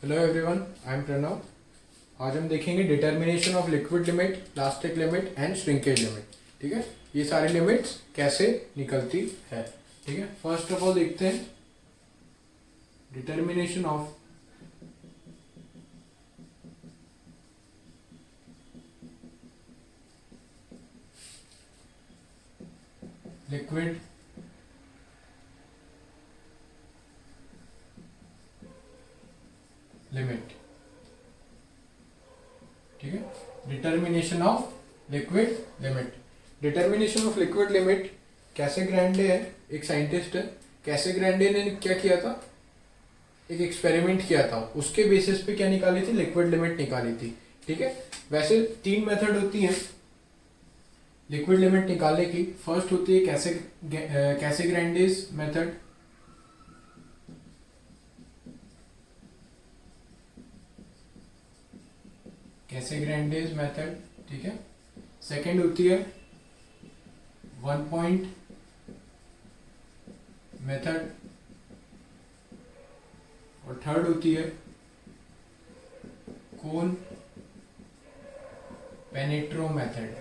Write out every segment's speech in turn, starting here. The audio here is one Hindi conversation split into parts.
Hello everyone, I am Pranav. आज हम देखेंगे determination of liquid limit, plastic limit and shrinkage limit. ठीक है, ये सारी लिमिट्स कैसे निकलती है। ठीक है, फर्स्ट ऑफ ऑल देखते हैं डिटर्मिनेशन ऑफ लिक्विड लिमिट। ठीक है, determination of liquid limit. Determination of liquid limit कैसे ग्रैंडे है, एक साइंटिस्ट है। कैसे ग्रैंडे ने क्या किया था, एक एक्सपेरिमेंट किया था, उसके बेसिस पे क्या निकाली थी, लिक्विड लिमिट निकाली थी। ठीक है, वैसे तीन मेथड होती हैं लिक्विड लिमिट निकालने की। फर्स्ट होती है कैसे ग्रैंडेज मेथड। कैसे ग्रैंडेज मेथड। ठीक है, सेकंड होती है वन पॉइंट मेथड और थर्ड होती है कोन पेनिट्रो मेथड।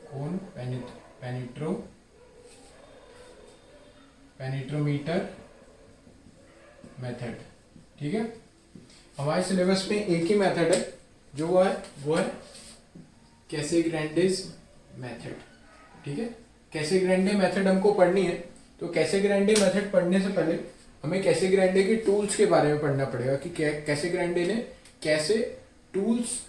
कोन पेनिट्रोमीटर मेथड। ठीक है, हमारे सिलेबस में एक ही मेथड है जो वो है कैसे ग्रैंडेज मेथड। ठीक है, कैसे ग्रैंडे मेथड हमको पढ़नी है, तो कैसे ग्रैंडे मेथड पढ़ने से पहले हमें कैसे ग्रैंडे के टूल्स के बारे में पढ़ना पड़ेगा कि कैसे ग्रैंडे ने कैसे टूल्स,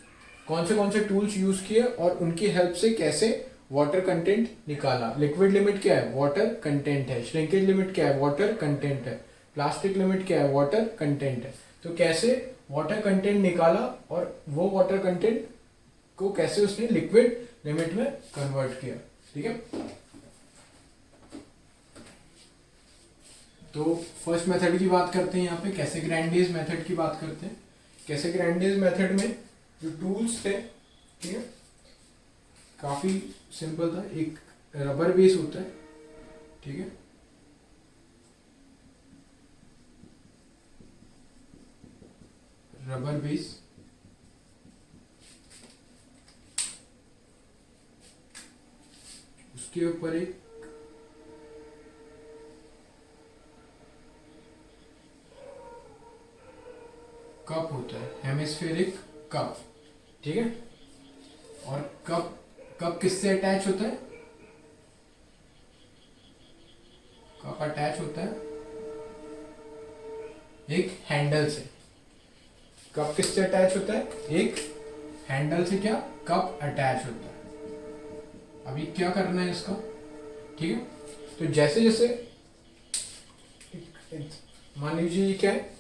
कौन से टूल्स यूज किए और उनकी हेल्प से कैसे वाटर कंटेंट निकाला। लिक्विड लिमिट क्या है, वाटर कंटेंट है। श्रिंकेज लिमिट क्या है, वाटर कंटेंट है। प्लास्टिक लिमिट क्या है, वाटर कंटेंट है। तो कैसे वाटर कंटेंट निकाला और वो वाटर कंटेंट को कैसे उसने लिक्विड लिमिट में कन्वर्ट किया। ठीक है, तो फर्स्ट मेथड की बात करते हैं, यहाँ पे कैसे ग्रैंडेज मेथड की बात करते हैं। कैसे ग्रैंडेज मेथड में जो टूल्स थे, ठीक है, काफी सिंपल था। एक रबर बेस होता है, ठीक है, रबर बेस। उसके ऊपर एक कप होता है, हेमिस्फेरिक कप। ठीक है, और कप किससे अटैच होता है, कप अटैच होता है एक हैंडल से। कप किससे अटैच होता है, एक हैंडल से क्या कप अटैच होता है। अभी क्या करना है इसका, ठीक है, तो जैसे जैसे मान लीजिए ये क्या है,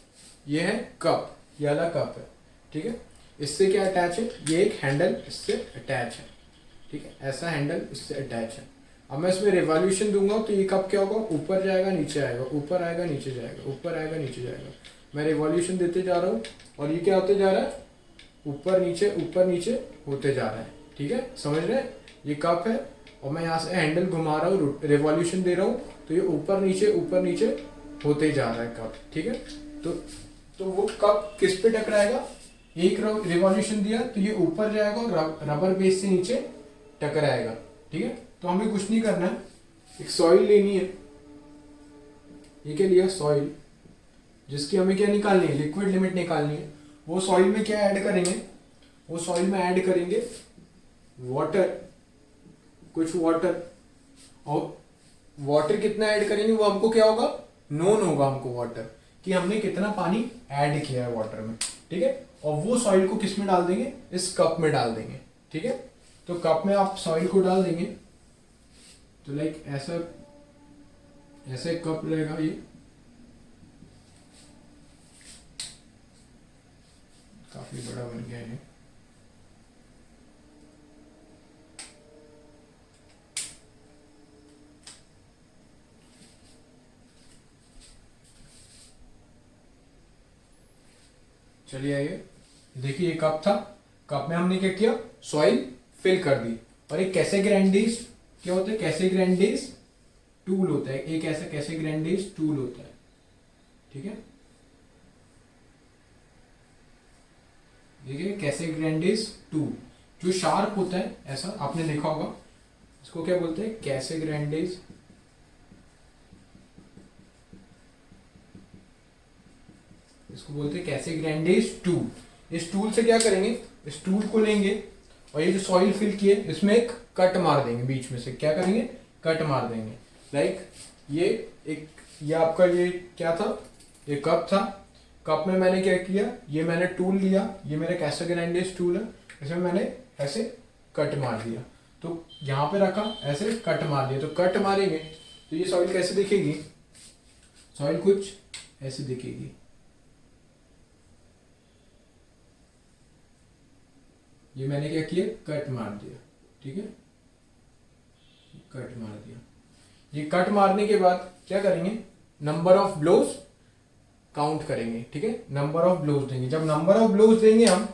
ये है कप, ये वाला कप है। ठीक है, इससे क्या अटैच है, ये एक हैंडल इससे अटैच है। ठीक है, ऐसा हैंडल इससे अटैच है। अब मैं इसमें रिवॉल्यूशन दूंगा तो ये कप क्या होगा, ऊपर जाएगा नीचे आएगा, ऊपर आएगा नीचे जाएगा, ऊपर आएगा नीचे जाएगा। मैं रिवॉल्यूशन देते जा रहा हूँ और ये क्या होते जा रहा है, ऊपर नीचे होते जा रहा है। ठीक है, समझ रहे हैं, ये कप है और मैं यहाँ से हैंडल घुमा रहा हूँ, रिवॉल्यूशन दे रहा हूँ, तो ये ऊपर नीचे होते जा रहा है कप। ठीक है, तो वो कप किस पे टकराएगा, एक रिवॉल्यूशन दिया तो ये ऊपर जाएगा और रबर बेस से नीचे टकराएगा। ठीक है, तो हमें कुछ नहीं करना है, एक सॉइल लेनी है। ये क्या लिया, सॉइल, जिसकी हमें क्या निकालनी है, लिक्विड लिमिट निकालनी है। वो सॉइल में क्या ऐड करेंगे, वो सॉइल में ऐड करेंगे वाटर, कुछ वाटर। और वाटर कितना ऐड करेंगे वो हमको क्या होगा, नोन होगा हमको वाटर, कि हमने कितना पानी ऐड किया है वाटर में। ठीक है, और वो सॉइल को किस में डाल देंगे, इस कप में डाल देंगे। ठीक है, तो कप में आप सॉइल को डाल देंगे तो लाइक ऐसा कप रहेगा, ये काफी बड़ा बन गया है। चलिए आइए, देखिए ये कप था, कप में हमने क्या किया, सॉइल फिल कर दी। और एक कैसे ग्रैंडेज क्या होता है, कैसे ग्रैंडेज टूल होता है, एक ऐसा कैसे ग्रैंडेज टूल होता है। ठीक है, देखिए कैसे ग्रैंडिस 2 जो शार्प होता है ऐसा आपने देखा होगा, इसको क्या बोलते हैं, कैसे ग्रैंडिस, इसको बोलते हैं कैसे ग्रैंडिस 2। इस टूल से क्या करेंगे, इस टूल को लेंगे और ये जो सॉइल फिल किए इसमें एक कट मार देंगे, बीच में से क्या करेंगे, कट मार देंगे। लाइक ये आपका ये क्या था, ये कप था, कप में मैंने क्या किया, ये मैंने टूल लिया, ये मेरा कैसे ग्रैंडिस टूल है, इसमें मैंने ऐसे कट मार दिया, तो यहाँ पे रखा ऐसे कट मार दिया, तो कट मारेंगे तो ये सॉइल कैसे दिखेगी, सॉइल कुछ ऐसे दिखेगी। ये मैंने क्या किया, कट मार दिया, ठीक है, कट मार दिया। ये कट मारने के बाद क्या करेंगे, नंबर ऑफ ब्लोज काउंट करेंगे, ठीक है, नंबर ऑफ ब्लोज देंगे। जब नंबर ऑफ ब्लोज देंगे हम,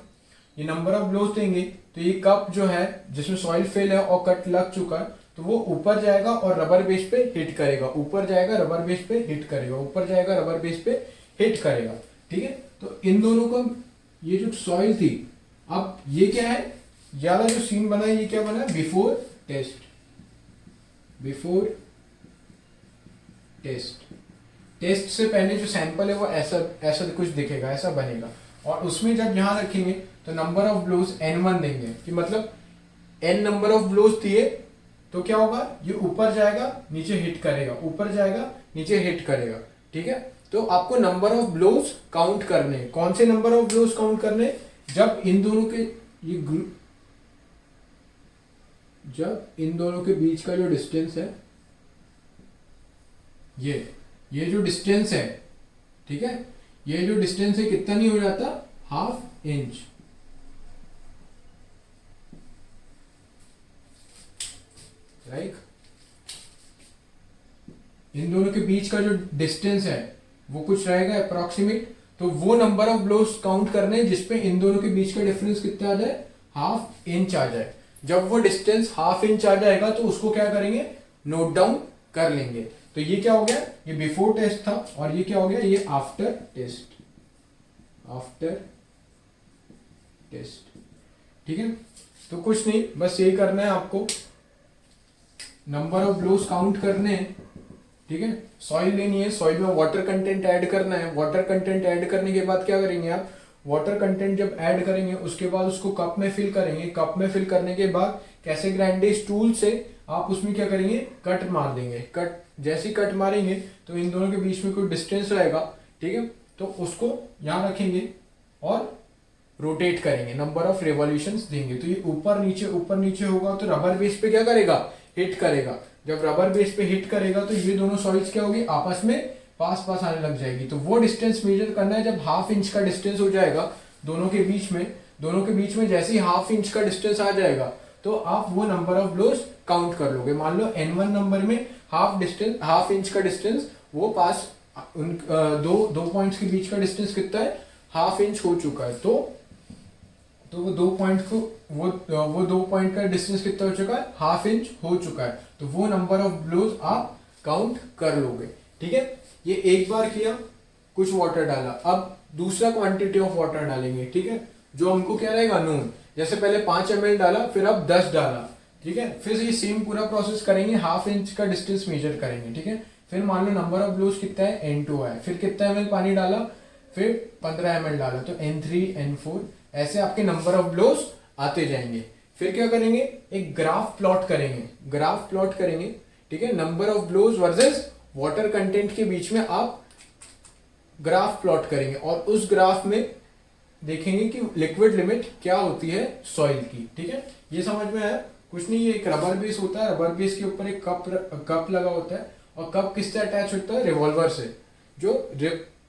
ये नंबर ऑफ ब्लोज देंगे तो ये कप जो है जिसमें सॉइल फिल है और कट लग चुका है तो वो ऊपर जाएगा और रबर बेस पे हिट करेगा, ऊपर जाएगा रबर बेस पे हिट करेगा, ऊपर जाएगा रबर बेस पे हिट करेगा, ठीक है। तो इन दोनों का ये जो सॉइल थी, अब ये क्या है, ये वाला जो सीन बना है ये क्या बना है, before test, before test. Test से पहले जो सैंपल है वो ऐसा ऐसा कुछ दिखेगा, ऐसा बनेगा, और उसमें जब यहां रखेंगे तो नंबर ऑफ ब्लोज n1 देंगे, कि मतलब n नंबर ऑफ ब्लोज दिए तो क्या होगा, ये ऊपर जाएगा नीचे हिट करेगा, ऊपर जाएगा नीचे हिट करेगा, ठीक है। तो आपको नंबर ऑफ ब्लोज काउंट करने, कौन से नंबर ऑफ ब्लोज काउंट करने, जब इन दोनों के ये जब इन दोनों के बीच का जो डिस्टेंस है, ये जो डिस्टेंस है, ठीक है, ये जो डिस्टेंस है कितना नहीं हो जाता, हाफ इंच, राइट। इन दोनों के बीच का जो डिस्टेंस है वो कुछ रहेगा अप्रोक्सीमेट, तो वो नंबर ऑफ ब्लोज काउंट करने जिसपे इन दोनों के बीच का डिफरेंस कितना आ जाए, हाफ इंच आ जाए। जब वो डिस्टेंस हाफ इंच आ जाएगा तो उसको क्या करेंगे, नोट डाउन कर लेंगे। तो ये क्या हो गया, ये बिफोर टेस्ट था, और ये क्या हो गया, ये आफ्टर टेस्ट, आफ्टर टेस्ट, ठीक है। तो कुछ नहीं, बस यही करना है आपको, नंबर ऑफ ब्लोज काउंट करने हैं, ठीक है। सॉइल लेनी है, सॉइल में वाटर कंटेंट ऐड करना है, वाटर कंटेंट ऐड करने के बाद क्या करेंगे आप, वाटर कंटेंट जब ऐड करेंगे उसके बाद उसको कप में फिल करेंगे, कप में फिल करने के बाद कैसे ग्राइंडिस टूल से आप उसमें क्या करेंगे, कट मार देंगे। कट जैसे ही कट मारेंगे तो इन दोनों के बीच में कोई डिस्टेंस रहेगा, ठीक है, तो उसको यहां रखेंगे और रोटेट करेंगे, नंबर ऑफ रिवॉल्यूशंस देंगे। तो ये ऊपर नीचे होगा तो रबर बेस पे क्या करेगा, हिट करेगा। जब रबर बेस पे हिट करेगा तो ये दोनों सॉइल्स क्या होगी, आपस में पास आने लग जाएगी। तो वो डिस्टेंस मेजर करना है, जब हाफ इंच का डिस्टेंस हो जाएगा दोनों के बीच में जैसे ही हाफ इंच का डिस्टेंस आ जाएगा तो आप वो नंबर ऑफ ब्लोज काउंट कर लोगे। मान लो n1 नंबर में हाफ इंच का डिस्टेंस, वो पास दो पॉइंट्स के बीच का डिस्टेंस कितना है, हाफ इंच हो चुका है। तो वो दो पॉइंट का डिस्टेंस कितना हो चुका है, हाफ इंच हो चुका है। तो वो नंबर ऑफ ब्लोज आप काउंट कर लोगे, ठीक है। ये एक बार किया, कुछ वाटर डाला, अब दूसरा क्वांटिटी ऑफ वाटर डालेंगे, ठीक है, जो हमको क्या रहेगा, नोन। जैसे पहले 5 ml डाला, फिर अब 10 डाला, ठीक है। फिर ये सेम पूरा प्रोसेस करेंगे, हाफ इंच का डिस्टेंस मेजर करेंगे, ठीक है। फिर मान लो नंबर ऑफ ब्लोज कितना है, n2 है, फिर कितना ml पानी डाला, फिर 15 ml डाला, तो n3 n4 ऐसे आपके नंबर ऑफ ब्लोज आते जाएंगे। फिर क्या करेंगे, एक ग्राफ प्लॉट करेंगे, ठीक है, number of blows versus water content के बीच में आप ग्राफ प्लॉट करेंगे, और उस ग्राफ में देखेंगे कि लिक्विड लिमिट क्या होती है सॉइल की, ठीक है। ये समझ में आया, कुछ नहीं, ये एक रबर बेस होता है, रबर बेस के ऊपर एक कप लगा होता है, और कप किससे अटैच होता है, रिवॉल्वर से, जो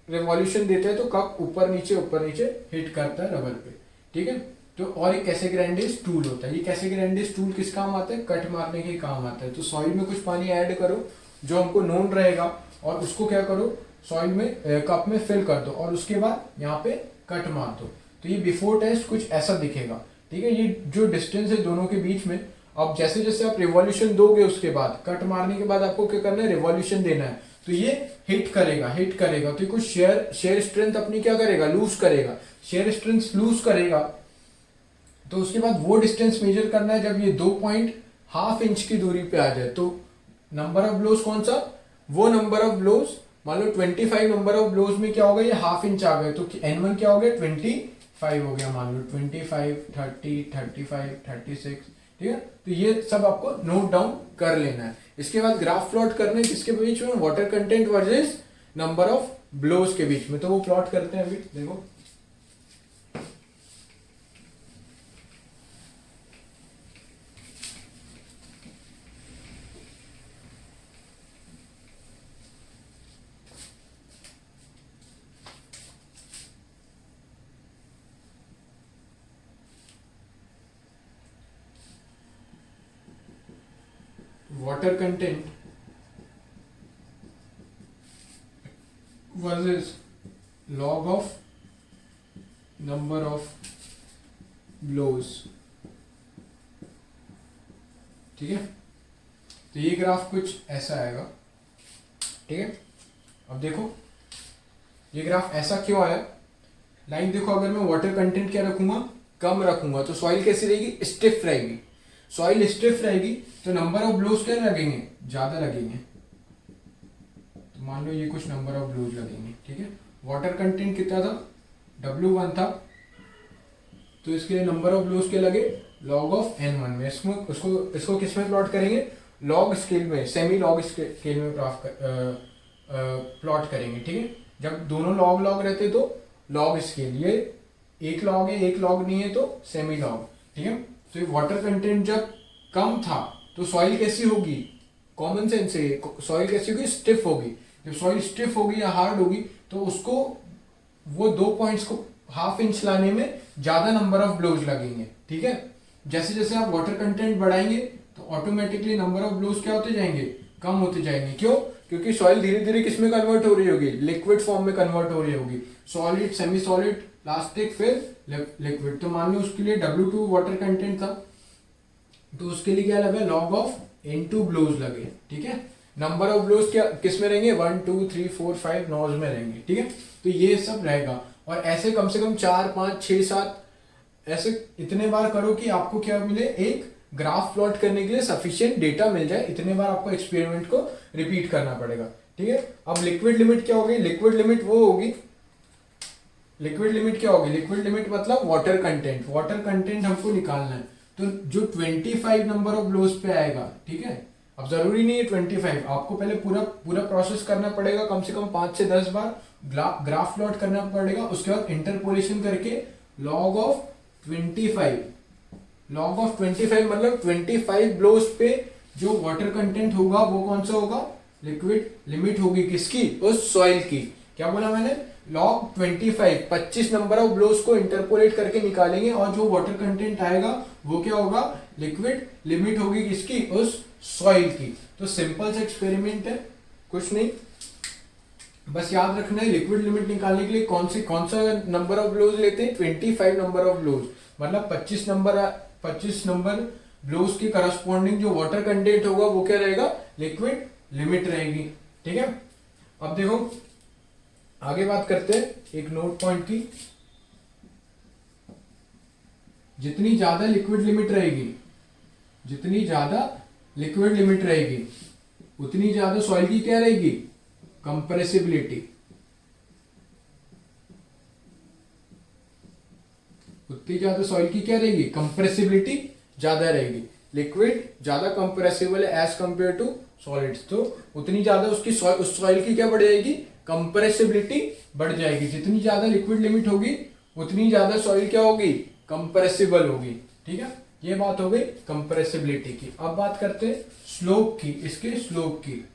रिवॉल्यूशन देते हैं तो कप ऊपर नीचे हिट करता है रबर पे, ठीक है। तो और एक कैसे ग्राइंडिस टूल होता है, ये कैसे ग्राइंडिस टूल किस काम आता है, कट मारने के काम आता है। तो सॉइल में कुछ पानी ऐड करो जो हमको नोन रहेगा, और उसको क्या करो, सॉइल में कप में फिल कर दो, और उसके बाद यहाँ पे कट मार दो। तो ये बिफोर टेस्ट कुछ ऐसा दिखेगा, ठीक है। ये जो डिस्टेंस है दोनों के बीच में, अब जैसे जैसे आप रिवॉल्यूशन दोगे उसके बाद, कट मारने के बाद आपको क्या करना है, रिवॉल्यूशन देना है। तो ये हिट करेगा तो कुछ शेयर स्ट्रेंथ अपनी क्या करेगा, लूज करेगा, शेयर स्ट्रेंथ लूज करेगा। तो उसके बाद वो डिस्टेंस मेजर करना है जब ये 2.5 इंच की दूरी पे आ जाए। तो नंबर ऑफ ब्लोज कौन सा, वो नंबर ऑफ ब्लोज, मान लो 25 नंबर ऑफ ब्लोज में क्या हो गया, ये हाफ इंच आ गए, तो N1 क्या हो गया, 25 हो गया, मान लो 25, 30, 35, 36, ठीक है। तो ये सब आपको नोट डाउन कर लेना है। इसके बाद ग्राफ प्लॉट करने किसके बीच में, water content versus number of blows के बीच में। तो वो प्लॉट करते हैं अभी, देखो water content versus log of number of blows, ठीक है। तो ये ग्राफ कुछ ऐसा आएगा, ठीक है। अब देखो ये ग्राफ ऐसा क्यों आया, लाइन देखो, अगर मैं वाटर कंटेंट क्या रखूंगा, कम रखूंगा, तो सॉइल कैसी रहेगी, स्टिफ रहेगी। सॉइल स्टिफ रहेगी तो नंबर ऑफ ब्लोज क्या लगेंगे, ज्यादा लगेंगे। तो मान लो ये कुछ नंबर ऑफ ब्लोज लगेंगे, ठीक है। वाटर कंटेंट कितना था, W1 था, तो इसके लिए नंबर ऑफ ब्लोज क्या लगे, लॉग ऑफ N1 में। इसको किस में प्लॉट करेंगे, लॉग स्केल में, सेमी लॉग स्केल में प्लॉट करेंगे, ठीक है। जब दोनों लॉग लॉग रहते तो लॉग स्केल, ये एक लॉग है एक लॉग नहीं है तो सेमी लॉग, ठीक है। तो ये वाटर कंटेंट जब कम था तो सॉइल कैसी होगी, कॉमन सेंस से सॉइल कैसी होगी, स्टिफ होगी। जब सॉइल स्टिफ होगी या हार्ड होगी तो उसको वो 2 पॉइंट्स को हाफ इंच लाने में ज्यादा नंबर ऑफ ब्लोज लगेंगे, ठीक है। जैसे जैसे आप वाटर कंटेंट बढ़ाएंगे तो ऑटोमेटिकली नंबर ऑफ ब्लोज क्या होते जाएंगे, कम होते जाएंगे। क्यों, क्योंकि सॉइल धीरे धीरे किस में कन्वर्ट हो रही होगी, लिक्विड फॉर्म में कन्वर्ट हो रही होगी, सॉलिड, सेमी सॉलिड, प्लास्टिक, फिर लिक्विड। तो मान लो उसके लिए W2 वाटर कंटेंट था तो उसके लिए क्या लगा, लॉग ऑफ N2 ब्लोज लगे, ठीक है। नंबर ऑफ ब्लोज क्या किस में रहेंगे, 1 2 3 4 5 नॉज में रहेंगे, ठीक है। तो ये सब रहेगा और ऐसे कम से कम 4 5 6 7 ऐसे इतने बार करो कि आपको क्या मिले, एक ग्राफ प्लॉट करने के लिए सफिशिएंट डेटा मिल जाए। इतने बार आपको एक्सपेरिमेंट को रिपीट करना पड़ेगा, ठीक है। अब लिक्विड लिमिट क्या होगी, लिक्विड लिमिट वो होगी, लिक्विड लिमिट क्या होगी, लिक्विड लिमिट मतलब वाटर कंटेंट, वाटर कंटेंट हमको निकालना है। तो जो 25 नंबर ऑफ ब्लोज पे आएगा, ठीक है। अब जरूरी नहीं है 25, आपको पहले पूरा प्रोसेस करना पड़ेगा, कम से कम 5 से 10 बार ग्राफ प्लॉट करना पड़ेगा। उसके बाद इंटरपोलेशन करके लॉग ऑफ 25, लॉग ऑफ 25 मतलब 25 ब्लोज पे जो वाटर कंटेंट होगा वो कौन सा होगा, लिक्विड लिमिट होगी किसकी, उस सॉइल की। क्या बोला मैंने, लॉग 25 नंबर ऑफ ब्लोज को इंटरपोलेट करके निकालेंगे और जो वाटर कंटेंट आएगा वो क्या होगा, लिक्विड लिमिट होगी किसकी, उस सॉइल की। तो सिंपल सा एक्सपेरिमेंट है, कुछ नहीं, बस याद रखना है लिक्विड लिमिट निकालने के लिए कौन सा नंबर ऑफ ब्लोज लेते हैं, 25 नंबर ऑफ ब्लोज, मतलब 25 नंबर ब्लोज के करस्पॉन्डिंग जो वाटर कंटेंट होगा वो क्या रहेगा, लिक्विड लिमिट रहेगी, ठीक है। अब देखो आगे बात करते हैं एक नोट पॉइंट की, जितनी ज्यादा लिक्विड लिमिट रहेगी, जितनी ज्यादा लिक्विड लिमिट रहेगी उतनी ज्यादा सॉइल की क्या रहेगी, कंप्रेसिबिलिटी, उतनी ज्यादा सॉइल की क्या रहेगी, कंप्रेसिबिलिटी ज्यादा रहेगी। लिक्विड ज्यादा कंप्रेसिबल है एज कंपेयर टू सॉलिड्स, तो उतनी ज्यादा उसकी उस सॉइल की क्या बढ़ जाएगी, कंप्रेसिबिलिटी बढ़ जाएगी। जितनी ज्यादा लिक्विड लिमिट होगी उतनी ज्यादा सॉइल क्या होगी, कंप्रेसिबल होगी, ठीक है। ये बात हो गई कंप्रेसिबिलिटी की। अब बात करते हैं स्लोप की, इसके स्लोप की,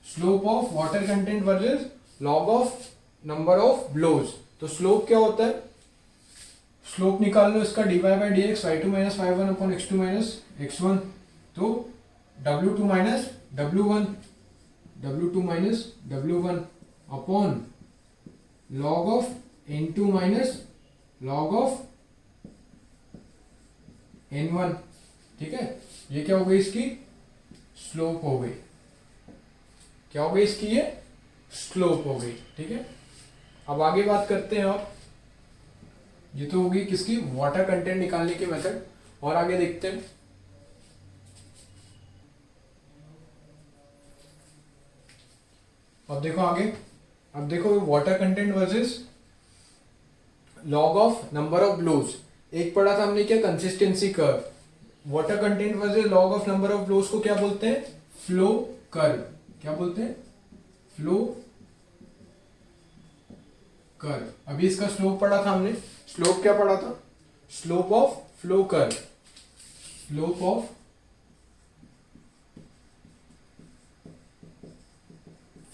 slope of water content versus log of number of blows. तो स्लोप क्या होता है, स्लोप निकाल लो इसका, dy by dx y2 minus y1 upon x2 minus x1, तो w2 minus w1 upon log of n2 minus log of n1, ठीक है। ये क्या हो गई इसकी स्लोप हो गई। क्या हो गई इसकी? ये स्लोप हो गई। ठीक है, अब आगे बात करते हैं। और ये तो होगी किसकी? वाटर कंटेंट निकालने की मेथड। और आगे देखते हैं। अब देखो आगे, अब देखो water content versus log of number of blows. एक पढ़ा था हमने क्या? Consistency curve. Water content versus log of number of blows को क्या बोलते हैं? Flow curve. क्या बोलते हैं? Flow curve. अभी इसका स्लोप पढ़ा था हमने। स्लोप क्या पढ़ा था? Slope of flow curve. Slope of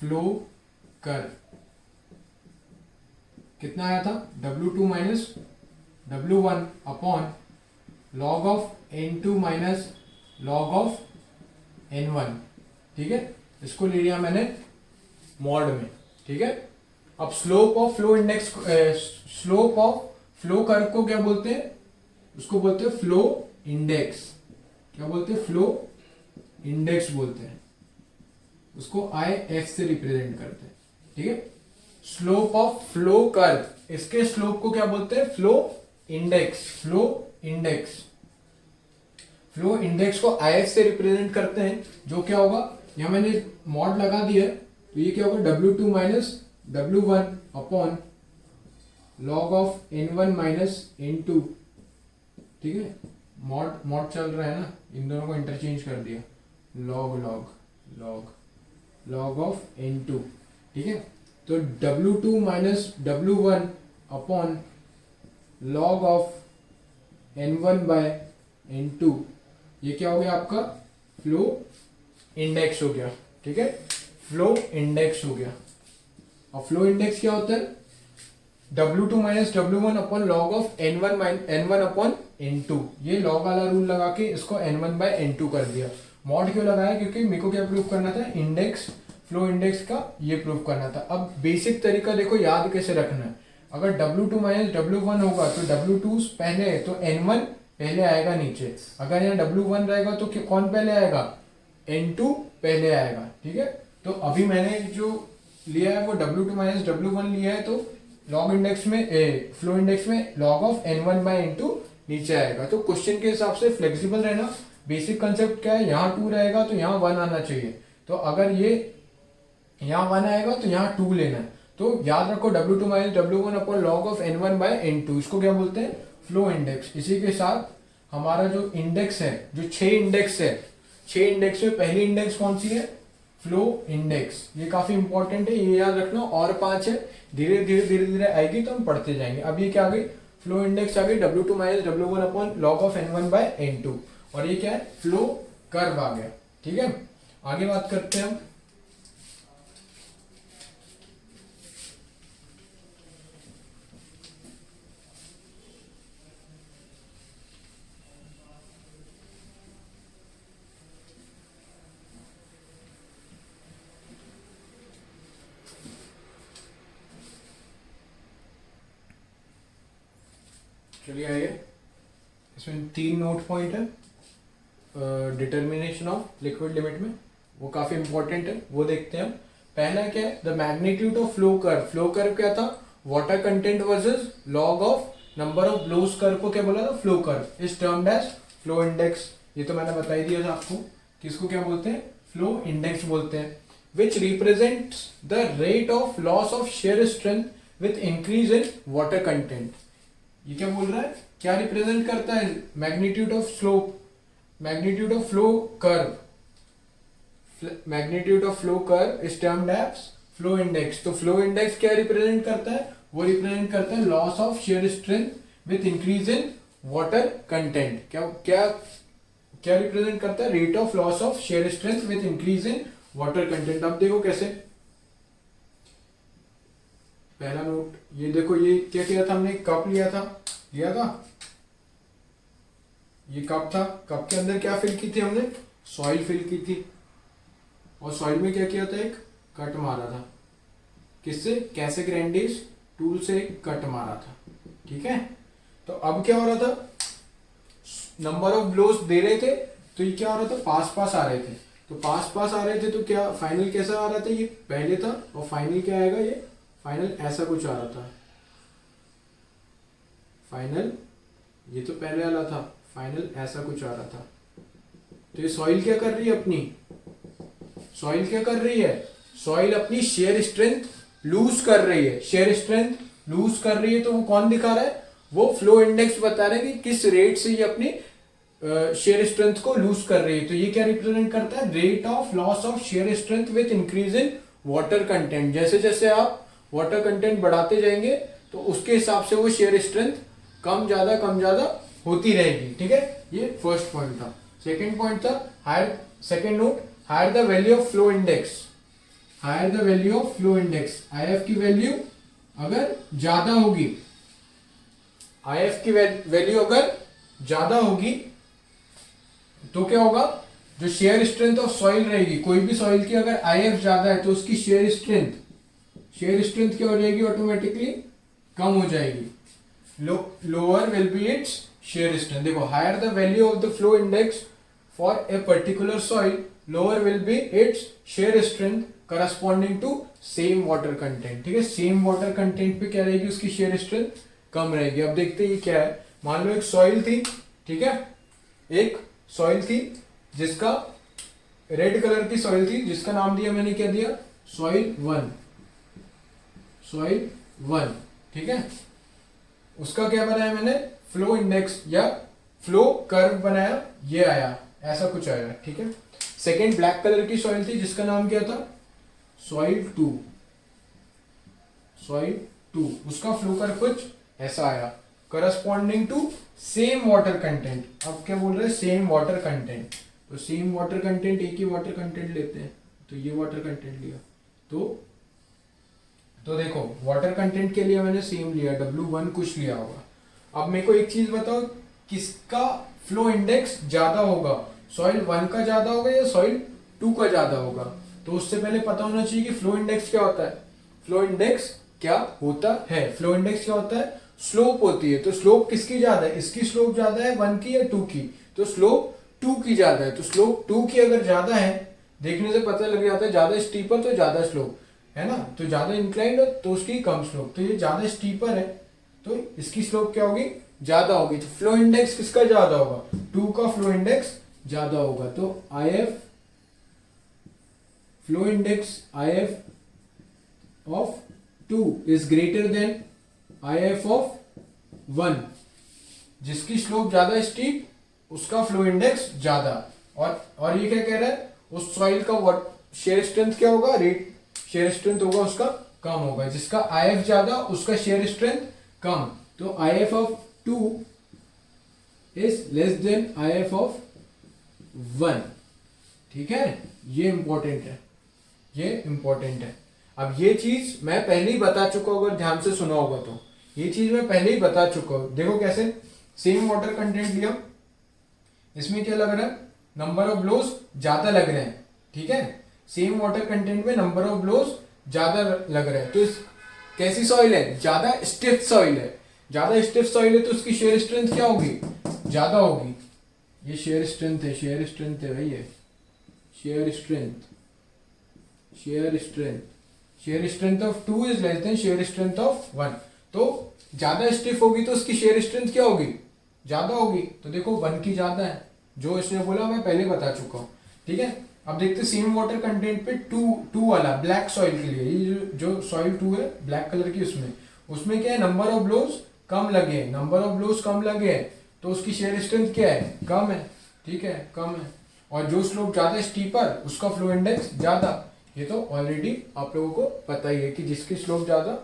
flow curve कितना आया था? W2 minus W1 upon log of N2 minus log of N1। ठीक है, इसको ले लिया मैंने मॉड में। ठीक है, अब slope of flow index, slope of flow curve को क्या बोलते हैं? उसको बोलते हैं फ्लो इंडेक्स। क्या बोलते हैं? फ्लो इंडेक्स बोलते हैं। उसको IF से रिप्रेजेंट करते हैं। ठीक है, स्लोप ऑफ फ्लो कर्व, इसके स्लोप को क्या बोलते हैं? Flow index. Flow index, flow index को IF से रिप्रेजेंट करते हैं। जो क्या होगा, यहां मैंने मॉड लगा दिया है, तो ये क्या होगा? W2 minus W1 upon log of N1 minus N2। ठीक है, मॉड मॉड चल रहा है ना, इन दोनों को इंटरचेंज कर दिया। Log log log log of N2। ठीक है, तो W2 minus W1 upon log of N1 by N2, ये क्या हो गया आपका? फ्लो इंडेक्स हो गया। ठीक है, फ्लो इंडेक्स हो गया। और फ्लो इंडेक्स क्या होता है? W2 minus W1 upon log of N1 upon N2। ये लॉग वाला रूल लगा के इसको N1 बाय N2 कर दिया। मॉड क्यों लगाया? क्योंकि मेरे को क्या प्रूव करना था? इंडेक्स, फ्लो इंडेक्स का ये प्रूव करना था। अब बेसिक तरीका देखो याद कैसे रखना है। अगर W2 माइनस W1 होगा तो W2 पहले है तो N1 पहले आएगा नीचे। अगर यहाँ W1 रहेगा तो कौन पहले आएगा? N2 पहले आएगा। ठीक है, तो अभी मैंने जो लिया है वो W2 माइनस W1 लिया है, तो लॉग इंडेक्स में फ्लो इंडेक्स में log of N1 by N2 नीचे आएगा। तो क्वेश्चन के हिसाब से फ्लेक्सिबल रहना। बेसिक कंसेप्ट क्या है? यहाँ 2 रहेगा तो यहाँ 1 आना चाहिए। तो अगर ये यहाँ 1 आएगा तो यहाँ 2 लेना है। तो याद रखो W2 minus W1 upon log of N1 by N2, इसको क्या बोलते हैं? Flow index. इसी के साथ हमारा जो इंडेक्स है, जो 6 इंडेक्स है, 6 इंडेक्स में पहली इंडेक्स कौन सी है? Flow index. ये काफी इंपॉर्टेंट है, ये याद रखना। और 5 है, धीरे धीरे धीरे धीरे आएगी तो हम पढ़ते जाएंगे। अब ये क्या आ गई? फ्लो इंडेक्स आ गई W2 minus W1 upon log of N1 by N2। और ये क्या है? फ्लो कर्व आ गया। ठीक है, आगे बात करते हैं हम। चलिए आइए, इसमें 3 नोट पॉइंट है। डिटर्मिनेशन ऑफ लिक्विड लिमिट में, वो काफी इंपॉर्टेंट है, वो देखते हैं हम। पहला क्या है? The magnitude of flow curve. Flow curve क्या था? Water content versus log of number of blows curve को क्या बोला था? Flow curve. Is termed as flow index. ये तो मैंने बता ही दिया था आपको, किसको क्या बोलते हैं? फ्लो इंडेक्स बोलते हैं। Which represents the rate of loss of shear strength with increase in water content. ये क्या बोल रहा है? क्या रिप्रेजेंट करता है? Magnitude of slope, magnitude of flow curve. Magnitude of flow curve is termed as flow index. तो फ्लो इंडेक्स क्या रिप्रेजेंट करता है? वो रिप्रेजेंट करता है loss of shear strength with increase in water content. क्या क्या क्या रिप्रेजेंट करता है? Rate of loss of shear strength with increase in water content. अब देखो कैसे। पहला नोट ये देखो, ये क्या किया था हमने? कप लिया था, ये कप था। कप के अंदर क्या फिल की थी हमने? सॉइल फिल की थी। और सॉइल में क्या किया था? एक कट मारा था। किससे? कैसे ग्रैंडिस टूल से कट मारा था। ठीक है, तो अब क्या हो रहा था? नंबर ऑफ ब्लोज दे रहे थे, तो ये क्या हो रहा था? पास पास आ रहे थे। तो पास पास आ रहे थे, तो क्या फाइनल कैसा आ रहा था, ये पहले था और फाइनल क्या आएगा, ये फाइनल ऐसा कुछ आ रहा था। फाइनल ये तो पहले वाला था, फाइनल ऐसा कुछ आ रहा था। तो ये सॉइल क्या कर रही है अपनी, सॉइल क्या कर रही है, सॉइल अपनी शेयर स्ट्रेंथ लूज कर रही है, शेयर स्ट्रेंथ लूज कर रही है। तो वो कौन दिखा रहा है, वो फ्लो इंडेक्स बता रहे हैं कि किस रेट से ये अपनी शेयर स्ट्रेंथ को लूज कर रही है। तो ये क्या रिप्रेजेंट करता है, rate of loss of shear strength with increase in water content. जैसे जैसे आप वाटर कंटेंट बढ़ाते जाएंगे तो उसके हिसाब से वो शेयर स्ट्रेंथ कम ज्यादा होती रहेगी। ठीक है, ये फर्स्ट पॉइंट था। सेकेंड पॉइंट था higher, second note, higher the value of flow index, higher the value of flow index, IF की वैल्यू अगर ज्यादा होगी, आईएफ की वैल्यू अगर ज्यादा होगी तो क्या होगा, जो शेयर स्ट्रेंथ ऑफ सॉइल रहेगी, कोई भी सॉइल की अगर आईएफ ज्यादा है तो उसकी शेयर स्ट्रेंथ क्या हो जाएगी, ऑटोमेटिकली कम हो जाएगी। Lower will be its shear strength. देखो, higher the value of the flow index for a particular soil, lower will be its shear strength corresponding to same water content. ठीक है, सेम वाटर कंटेंट पे क्या रहेगी, उसकी शेयर स्ट्रेंथ कम रहेगी। अब देखते हैं ये क्या है। मान लो एक सॉइल थी, ठीक है, एक सॉइल थी जिसका रेड कलर की सॉइल थी, जिसका नाम दिया मैंने, क्या दिया, सॉइल 1, सॉइल 1। ठीक है, उसका क्या बनाया मैंने, फ्लो इंडेक्स या फ्लो कर्व बनाया, ये आया, ऐसा कुछ आया। ठीक है, सेकेंड ब्लैक कलर की सॉइल थी जिसका नाम क्या था, सॉइल 2, सॉइल 2, उसका फ्लो कर्व कुछ ऐसा आया, corresponding to same water content. अब क्या बोल रहे हैं, सेम वाटर कंटेंट, तो सेम वाटर कंटेंट, एक ही वाटर कंटेंट लेते हैं, तो ये वाटर कंटेंट लिया, तो देखो वाटर कंटेंट के लिए मैंने सेम लिया, W1 कुछ लिया होगा। अब मेरे को एक चीज बताओ, किसका फ्लो इंडेक्स ज्यादा होगा, सॉइल 1 का ज्यादा होगा या सॉइल 2 का ज्यादा होगा। तो उससे पहले पता होना चाहिए कि फ्लो इंडेक्स क्या होता है। फ्लो इंडेक्स क्या होता है, फ्लो इंडेक्स क्या होता है, स्लोप होती है। तो स्लोप किसकी ज्यादा है, इसकी स्लोप ज्यादा है 1 की या 2 की, तो स्लोप 2 की ज्यादा है। तो स्लोप 2 की अगर ज्यादा है, देखने से पता लग जाता है, ज्यादा स्टीपर तो ज्यादा स्लोप है ना, तो ज्यादा इंक्लाइंड तो उसकी कम स्लोप। तो ये ज्यादा स्टीपर है तो इसकी स्लोप क्या होगी, ज्यादा होगी। तो फ्लो इंडेक्स किसका ज्यादा होगा, 2 का फ्लो इंडेक्स ज्यादा होगा। तो IF flow index IF of 2 is greater than IF of 1। जिसकी स्लोप ज्यादा स्टीप उसका फ्लो इंडेक्स ज्यादा। और ये क्या कह रहा है, उस सॉइल का शेयर स्ट्रेंथ क्या होगा, रेट शेयर स्ट्रेंथ होगा उसका कम होगा। जिसका IF ज्यादा उसका शेयर स्ट्रेंथ कम। तो IF of 2 is less than IF of 1। ठीक है, ये इंपॉर्टेंट है, ये इंपॉर्टेंट है। अब ये चीज मैं पहले ही बता चुका हूं, अगर ध्यान से सुना होगा तो ये चीज मैं पहले ही बता चुका हूं। देखो कैसे, सेम वाटर कंटेंट लिया, इसमें क्या लग रहा है, नंबर ऑफ ब्लोज ज्यादा लग रहे हैं। ठीक है, सेम वाटर कंटेंट में नंबर ऑफ ब्लोज ज्यादा लग रहे हैं। तो इस कैसी सॉइल है, ज्यादा स्टिफ सॉइल है। ज्यादा स्टिफ सॉइल है तो उसकी शेयर स्ट्रेंथ क्या होगी, ज्यादा होगी। ये शेयर स्ट्रेंथ है, शेयर स्ट्रेंथ है भाई, ये shear strength, shear strength, shear strength of 2 is less than shear strength of 1। तो ज्यादा स्टिफ होगी तो उसकी शेयर स्ट्रेंथ क्या होगी, ज्यादा होगी। तो देखो 1 की ज्यादा है, जो इसने बोला मैं पहले बता चुका हूं। ठीक है, अब देखते सेम वाटर कंटेंट पे 2 वाला ब्लैक सॉइल के लिए, ये जो सॉइल 2 है ब्लैक कलर की, उसमें क्या है, नंबर ऑफ ब्लोज कम लगे, नंबर ऑफ ब्लोज कम लगे तो उसकी शेयर स्ट्रेंथ क्या है, कम है। ठीक है, कम है। और जो स्लोप ज्यादा स्टीपर उसका फ्लो इंडेक्स ज्यादा। ये तो ऑलरेडी आप लोगों को पता ही है कि जिसकी स्लोप ज्यादा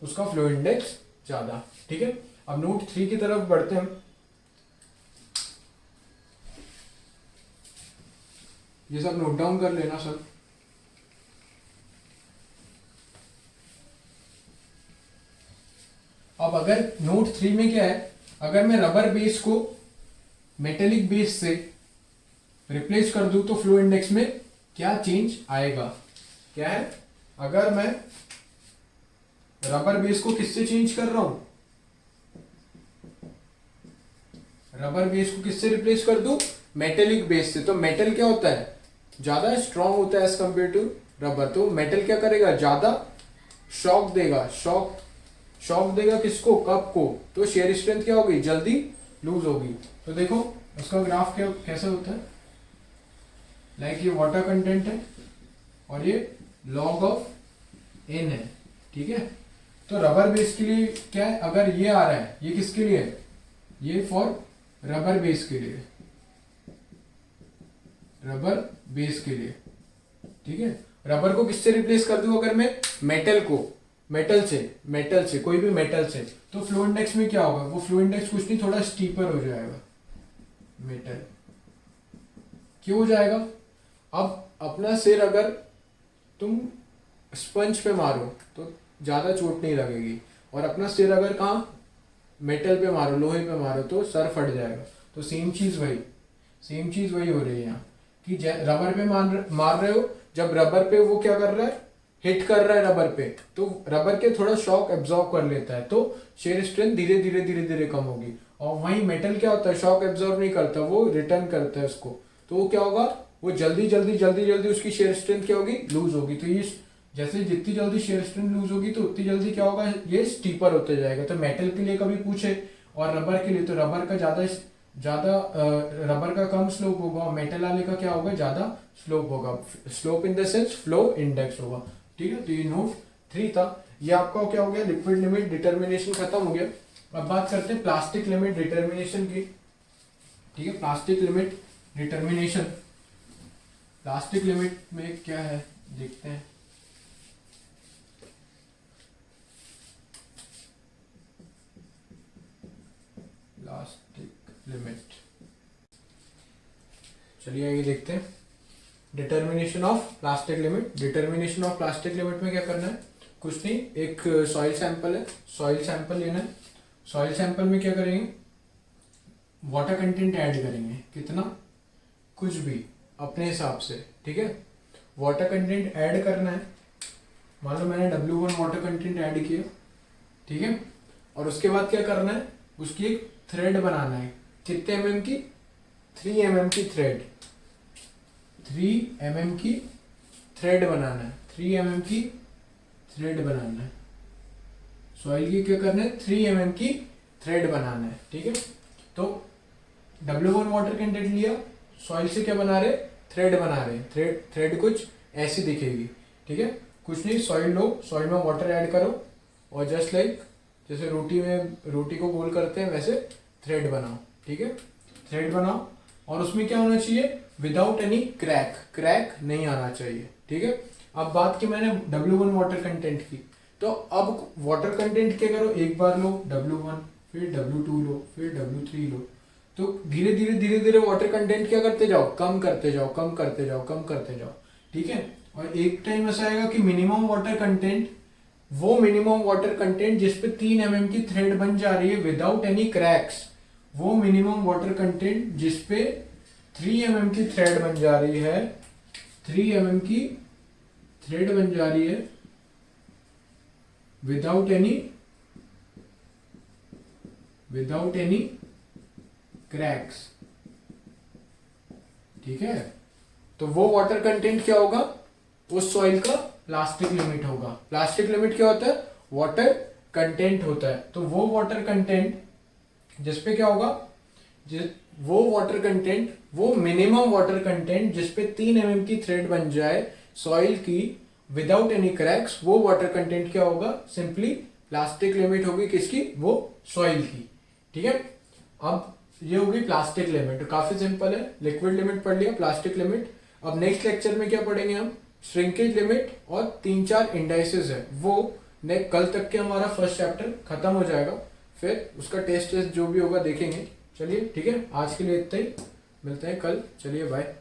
उसका फ्लो इंडेक्स ज्यादा। ठीक है, अब नोट 3 की तरफ बढ़ते हैं। ये सब नोट डाउन कर लेना सर। अब अगर नोट 3 में क्या है, अगर मैं रबर बेस को मेटेलिक बेस से रिप्लेस कर दूं तो फ्लो इंडेक्स में क्या चेंज आएगा। क्या है, अगर मैं रबर बेस को किससे चेंज कर रहा हूं, रबर बेस को किससे रिप्लेस कर दूं, मेटेलिक बेस से। तो मेटल क्या होता है, ज्यादा स्ट्रांग होता है एज कम्पेयर टू रबर। तो मेटल क्या करेगा, ज्यादा शॉक देगा, शॉक देगा किसको, कप को। तो शेयर स्ट्रेंथ क्या होगी, जल्दी लूज होगी। तो देखो उसका ग्राफ क्या कैसे होता है, लाइक ये वाटर कंटेंट है और ये लॉग ऑफ एन है, ठीक है। तो रबर बेस के लिए क्या है, अगर ये आ रहा है, ये किसके लिए है, ये फॉर रबर बेस के लिए, रबर बेस के लिए, ठीक है। रबर को किससे रिप्लेस कर दूं, अगर मैं मेटल को, मेटल से कोई भी मेटल से, तो फ्लो इंडेक्स में क्या होगा, वो फ्लो इंडेक्स कुछ नहीं, थोड़ा स्टीपर हो जाएगा। मेटल क्यों हो जाएगा, अब अपना सिर अगर तुम स्पंज पे मारो तो ज्यादा चोट नहीं लगेगी, और अपना सिर अगर कहाँ मेटल पे मारो, लोहे पे मारो, तो सर फट जाएगा। तो सेम चीज वही हो रही है यहाँ कि रबर पे मार रहे हो, जब रबर पे वो क्या कर रहा है, हिट कर रहा है रबर पे, तो रबर के थोड़ा शॉक एब्जॉर्ब कर लेता है, तो शेयर स्ट्रेंथ धीरे धीरे कम होगी। और वहीं मेटल क्या होता है, शॉक एब्जॉर्ब नहीं करता, वो रिटर्न करता है उसको, तो वो क्या होगा, वो जल्दी उसकी शेयर स्ट्रेंथ क्या होगी, लूज होगी। तो ये जैसे जितनी जल्दी शेयर स्ट्रेंथ लूज होगी तो उतनी जल्दी क्या होगा, ये स्टीपर होते जाएगा। तो मेटल के लिए कभी पूछे और रबर के लिए, तो रबर का ज्यादा रबर का कम स्लोप होगा और मेटल वाले का क्या होगा, ज्यादा स्लोप होगा। Slope in the sense flow index होगा, ठीक है। तो ये नोट 3 था, ये आपका क्या हो गया, लिक्विड लिमिट डिटर्मिनेशन खत्म हो गया। अब बात करते हैं प्लास्टिक लिमिट डिटर्मिनेशन की, ठीक है। Plastic limit determination, plastic limit में क्या है देखते हैं। प्लास्टिक लिमिट, चलिए ये देखते हैं determination of plastic limit. Determination of plastic limit में क्या करना है, कुछ नहीं, एक सॉइल सैंपल है, सॉइल सैंपल लेना है। सॉइल सैंपल में क्या करेंगे, वाटर कंटेंट ऐड करेंगे, कितना, कुछ भी अपने हिसाब से, ठीक है। वाटर कंटेंट ऐड करना है, मान लो मैंने W1 वाटर कंटेंट ऐड किया, ठीक है। और उसके बाद क्या करना है, उसकी एक थ्रेड बनाना है, कितने mm की, 3 mm की थ्रेड, 3 mm की थ्रेड बनाना है, 3 mm की थ्रेड बनाना है। सॉइल की क्या करना है, 3 mm की थ्रेड बनाना है, ठीक है। तो W1 वाटर कंटेंट लिया, सॉइल से क्या बना रहे, थ्रेड बना रहे। थ्रेड कुछ ऐसी दिखेगी, ठीक है। कुछ नहीं, सॉइल लो, सॉइल में वाटर ऐड करो और जस्ट लाइक जैसे रोटी को गोल करते हैं वैसे थ्रेड बनाओ, ठीक है। थ्रेड बनाओ और उसमें क्या होना चाहिए, विदाउट एनी क्रैक नहीं आना चाहिए, ठीक है। अब बात की मैंने W1 वाटर कंटेंट की, तो अब वाटर कंटेंट क्या करो, एक बार लो W1, फिर W2 लो, फिर W3 लो, तो धीरे धीरे वाटर कंटेंट क्या करते जाओ, कम करते जाओ, ठीक है। और एक टाइम ऐसा आएगा कि मिनिमम वाटर कंटेंट, वो मिनिमम वाटर कंटेंट जिसपे 3 mm की थ्रेड बन जा रही है विदाउट एनी क्रैक्स, वो मिनिमम वाटर कंटेंट जिसपे 3 mm की थ्रेड बन जा रही है, 3 mm की थ्रेड बन जा रही है विदाउट एनी क्रैक्स, ठीक है। तो वो वाटर कंटेंट क्या होगा, उस सॉइल का प्लास्टिक लिमिट होगा। प्लास्टिक लिमिट क्या होता है, वाटर कंटेंट होता है। तो वो वाटर कंटेंट जिसपे क्या होगा, वो वाटर कंटेंट, वो मिनिमम वाटर कंटेंट जिसपे 3 mm की थ्रेड बन जाए सॉइल की विदाउट एनी क्रैक्स, वो वाटर कंटेंट क्या होगा, सिंपली प्लास्टिक लिमिट होगी, किसकी, वो सॉइल की, ठीक है। अब ये होगी प्लास्टिक लिमिट, काफी सिंपल है। लिक्विड लिमिट पढ़ लिया, प्लास्टिक लिमिट। अब नेक्स्ट लेक्चर में क्या पढ़ेंगे हम, श्रिंकेज लिमिट और 3-4 इंडाइसेस है, वो कल तक के हमारा फर्स्ट चैप्टर खत्म हो जाएगा, फिर उसका टेस्ट जो भी होगा देखेंगे। चलिए ठीक है, आज के लिए इतना ही, मिलते हैं कल, चलिए बाय।